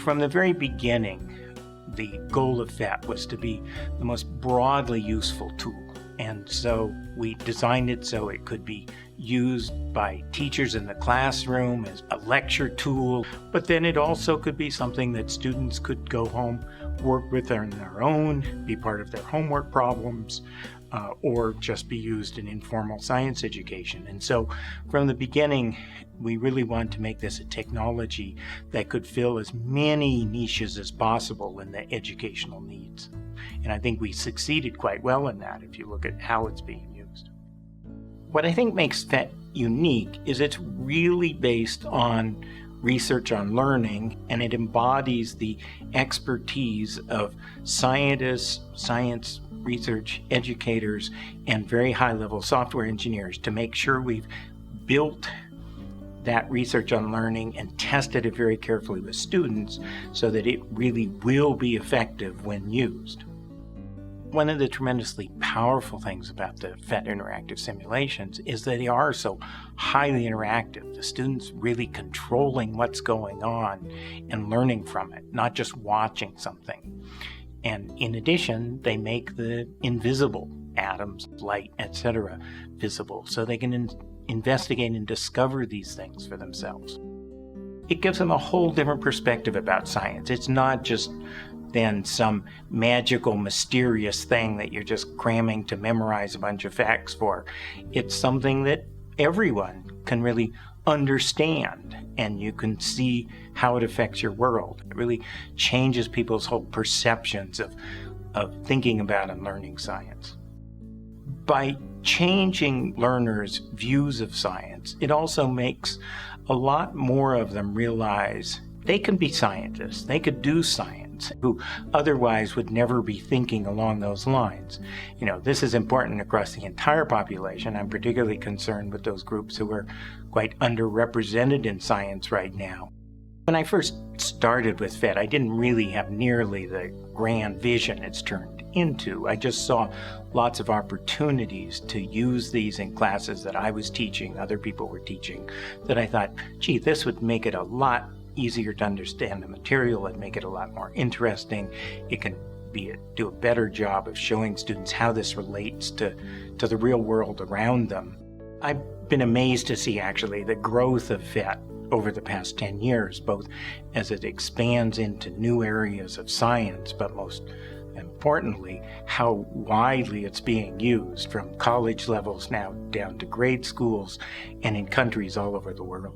From the very beginning, the goal of PhET was to be the most broadly useful tool. And so we designed it so it could be used by teachers in the classroom as a lecture tool, but then it also could be something that students could go home, work with on their own, be part of their homework problems, or just be used in informal science education. And so from the beginning, we really wanted to make this a technology that could fill as many niches as possible in the educational needs. And I think we succeeded quite well in that if you look at how it's being used. What I think makes PhET unique is it's really based on research on learning, and it embodies the expertise of scientists, science research educators, and very high-level software engineers to make sure we've built that research on learning and tested it very carefully with students so that it really will be effective when used. One of the tremendously powerful things about the PhET Interactive Simulations is that they are so highly interactive. The students really controlling what's going on and learning from it, not just watching something. And in addition, they make the invisible atoms, light, etc., visible so they can investigate and discover these things for themselves. It gives them a whole different perspective about science. It's not just then some magical, mysterious thing that you're just cramming to memorize a bunch of facts for. It's something that everyone can really understand, and you can see how it affects your world. It really changes people's whole perceptions of thinking about and learning science. By changing learners' views of science, it also makes a lot more of them realize they can be scientists, they could do science, who otherwise would never be thinking along those lines. You know, this is important across the entire population. I'm particularly concerned with those groups who are quite underrepresented in science right now. When I first started with PhET, I didn't really have nearly the grand vision it's turned into. I just saw lots of opportunities to use these in classes that I was teaching, other people were teaching, that I thought, gee, this would make it a lot easier to understand the material and make it a lot more interesting. It can do a better job of showing students how this relates to the real world around them. I've been amazed to see actually the growth of PhET over the past 10 years, both as it expands into new areas of science, but most importantly, how widely it's being used from college levels now down to grade schools and in countries all over the world.